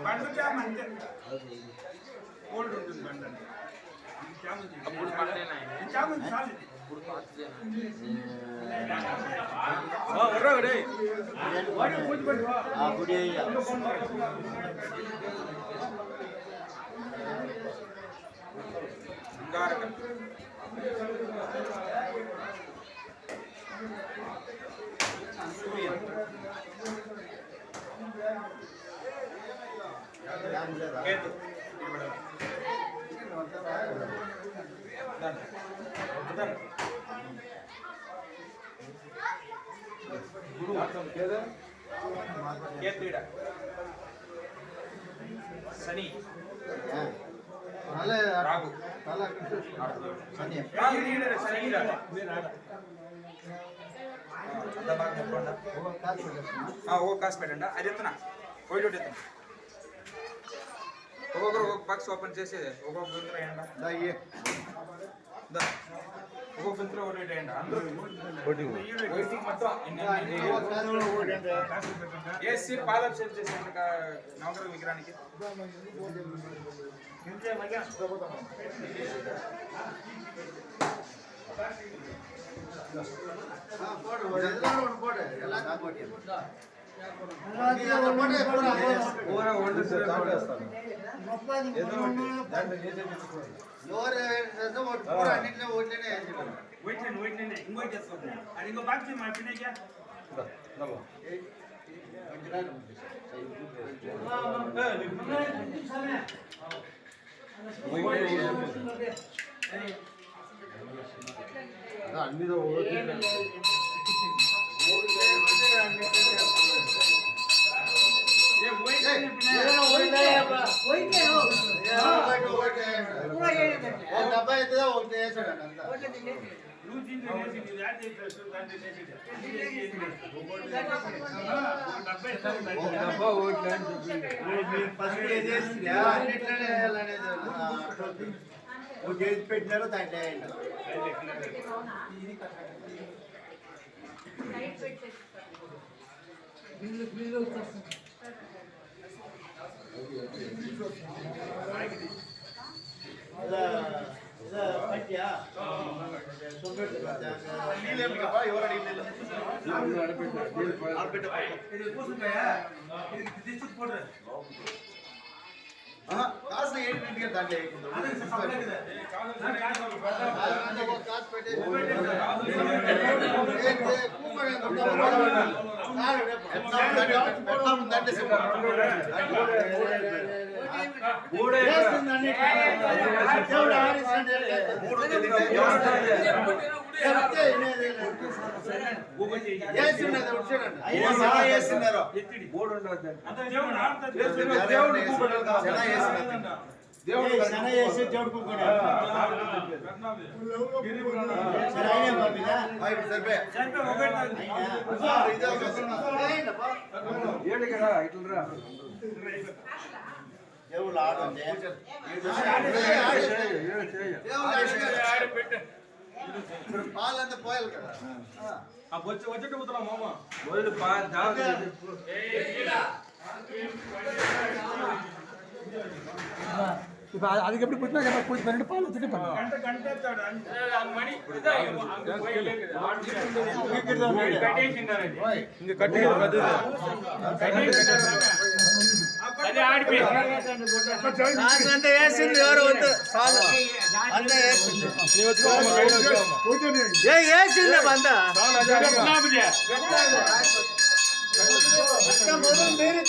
బండు jam అంతే cold ఉంటుంది బండి అప్పుడు పండేనా జామ్ చాలు ఇప్పుడు ఒర్రగడే వాడి కూర్చోబెట్టు ఆ గుడి అయ్యా గారక కేతు శని రాగు కాసు పెట్టండి అది ఎత్తున కోయిట్ ఎత్తున ఒక్కొక్కరు ఒక్కొక్క బాక్స్ ఓపెన్ చేసి ఒక్కొక్క బిందులో వేయండి ఒక్కొక్క బిందులో ఒకటి వేయండి అందరూ వేసి పాదర్శన చేసేయండి నవగ్రహ విగ్రహానికి ఇంకో బాక్స్ అన్ని పెట్టినారు దాంట్లో కాసు ఏంటి దాంట్లో దేవుళ్ళు ఆడుంది పాలంతా పోయాలి కదా వచ్చేట పోతున్నా మామ அதுக்கு எப்படி போயிட்டுனா போய் 12 பால் ஊற்றிட்டு இங்க கட்டி అంత వేసింది ఎవరు వద్దు చాలు అంత వేసింది వేసింది అంత మొదలు మీరు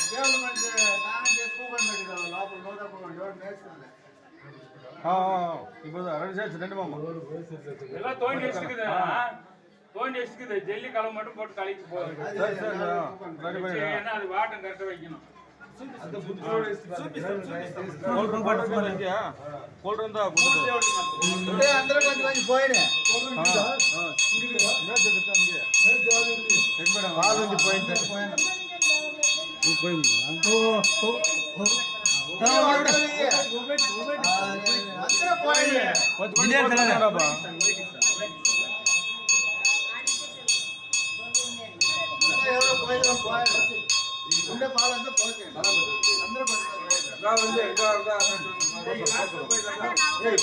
దేవుడు మంచి స్నానం చేసుకోమని పెట్టి లోపల నూతన இப்போது ரெண்டு சேர்த்து ரெண்டு மாமா எல்லாம் தோண்டி வச்சுக்குது ஜெல்லி கலவை மட்டும் போட்டு கழிக்கு போகுது. சரி சரி ரெடி பண்ணி ஏன்னா அது வாட்டம் கரெக்டாக வைக்கணும். కోల్డ్రింక్ పట్టుకుని ఇంకే కోల్డ్రింక్ దా అంటే అందరూ కొంచెం పోయినే పాలు ఉంది పోయింది అందరూ పోయినే ఎవరో పోయిన ఉండే పాలంతా పోతే అందరూ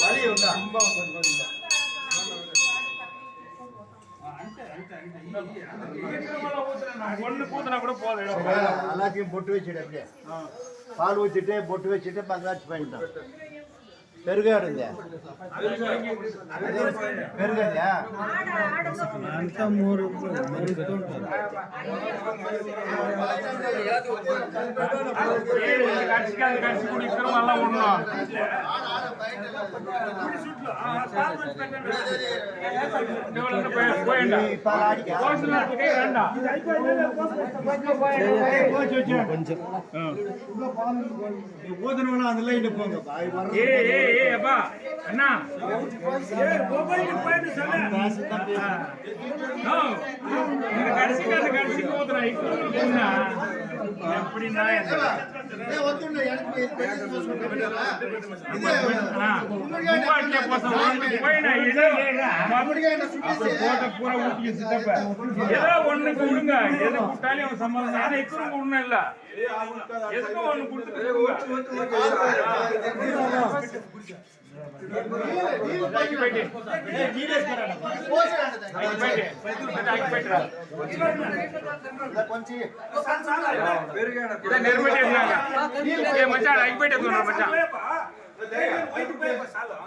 భారీ ఉందా ஒன்று பூத்தினா கூட போதும். అలాగే బొట్టు వేసాడు అప్పుడే పాలు వచ్చిట్టే బొట్టు వేసిట్టే బంగారు పోయింటాం పెరుగాడుందా పెరుగందా అంతా మూడు கட்சி குடிக்கிறோம் நல்லா ஒண்ணும் కొంచెం ఊదన అందులో ఇండిపోంగ அப்பா அண்ணா கடைசிக்கு ஊத்துனா எப்படின்னா பூரா ஊட்டி சித்தப்ப ஏதோ ஒண்ணுக்கு விடுங்க எது விட்டாலும் அவன் சம்பளம் ஆனா இக்கும் ஒண்ணும் இல்ல எதுக்கும் ஒண்ணு கொடுத்து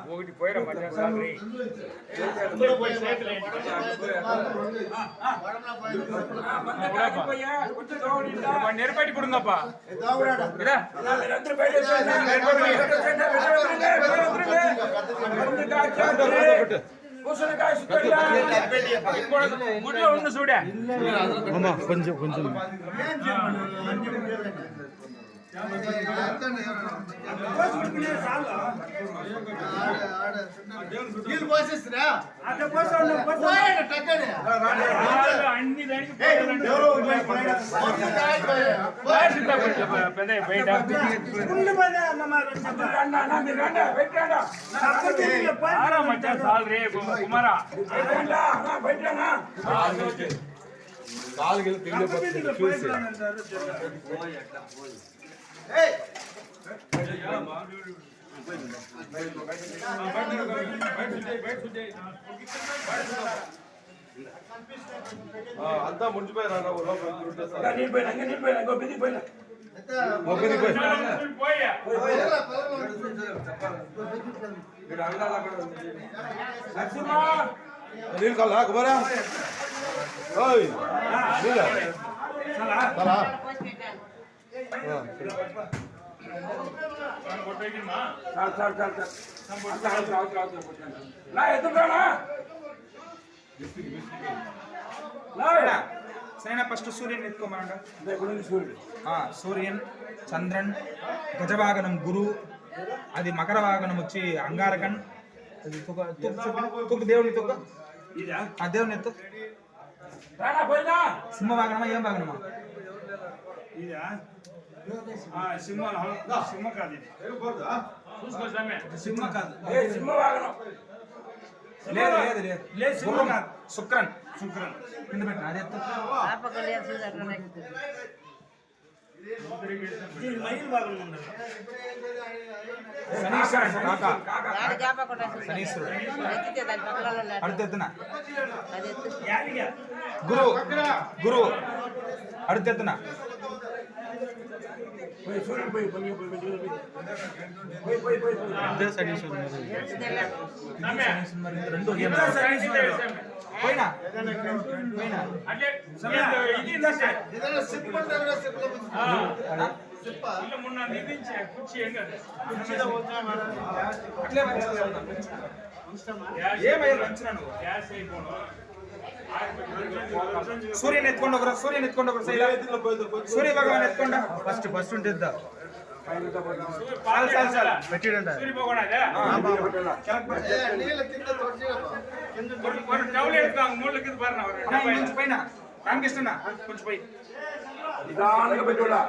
ఒకటి పోయిరా మధ్య సాలరీ நெருப்பாட்டி கொடுங்கப்பா గుడ్లో ఉంది చూడే కొంచెం కొంచెం నీళ్ళు పోసేస్తున్నా అన్ని మచ్చా సాల్ రే కుమారా కాలుకి చూసి అంతా ముడిచిపోయారా నీళ్ళు కల్లా కుమారా ఫస్ట్ సూర్యుని ఎత్తుకోమనండి సూర్యన్ చంద్రన్ గజవాగనం గురు అది మకర వాగనం వచ్చి అంగారకన్ అది తుక్కు దేవుని తుక్క ఆ దేవుని ఎత్తు సింహ వాగనమా ఏం వాగనమా సింహ కాదు లేదు లేదు లేదు శుక్రన్ కింద పెట్టిన అది ఎత్తు శనీశ్వరుడు శనీశ్వరుడు అడుగుతున్నా గురు గురు అడుగుతున్నా పోయినా இல்ல முன்ன நிதிச்சு குச்சி எங்க అట్లే ఏమయ్యా వంచనా నువ్వు గ్యాస్ అయిపోను సూర్యుని ఎత్తుకోండి ఒకరు సూర్య భగవాన్ ఎత్తుకోండి ఫస్ట్ ఉంటుంది పెట్టిడండి సూర్యభగవాన్ ஒரு டவுல் எடுத்தாங்க மூளைக்கு இது பாருங்க ஒரு కొంచెం పైన రామకృష్ణ కొంచెం పోయి నిదానంగా పెట్టుడా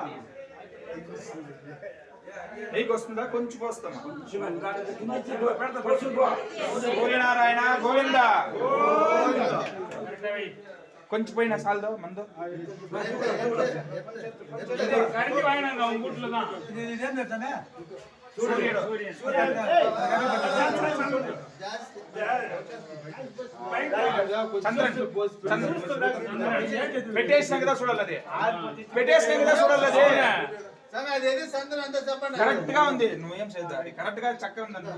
నీకు వస్తుందా కొంచెం పోస్తామా సూర్యనారాయణ గోవింద కొంచెం పోయినా సాల్దో మందు கரண்டி வாங்கினாங்க அவங்க வீட்டுல தான் சூரியன் చంద్రన్ పెట్టేసినాక కదా చూడాలి అది పెట్టేసినాక కదా చూడాలి అది కరెక్ట్ గా ఉంది నువ్వేం చేద్దాం అది కరెక్ట్ గా చక్కగా ఉంది అనుకో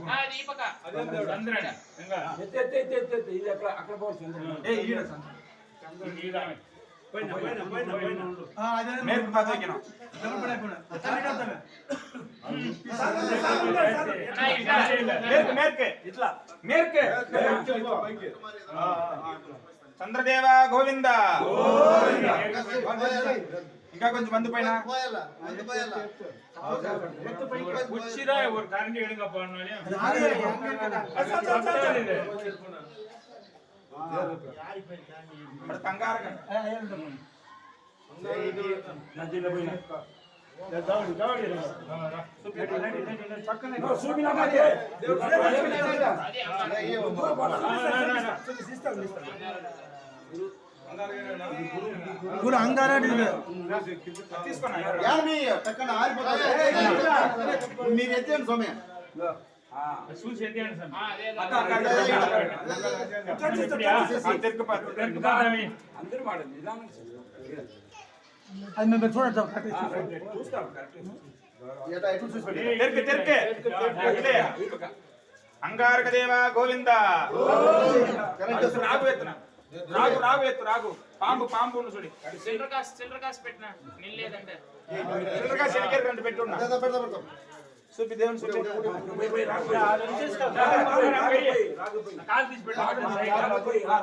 చంద్రన్ ఇంకా ఇది అక్కడ పోతుంది ఏ ఈడ చంద్రన్ మేరకు బాగా తగ్గినాం మేర్కే ఇట్లా మేర్కే చంద్రదేవ గోవింద ఇంకా కొంచెం మంది పైన குச்சிதா ஒரு கரண்டி எடுங்க போனாலும் కంగారు గురు అంగారా తీసుకున్నా మీరు ఎత్తండి సోమ్య చూసి ఎత్తండి సార్ అందరూ వాడండి నిదానం అది మేము చూడండి అంగారక దేవ గోవింద రాగు ఎత్తున రాగు ఎత్తు రాగు పాంపు చూడి చిల్లరకాసు పెట్టిన నిల్లేదంటే రెండు పెట్టున్నా చూపి దేవుని చూపి కాలు తీసి పెట్టాలి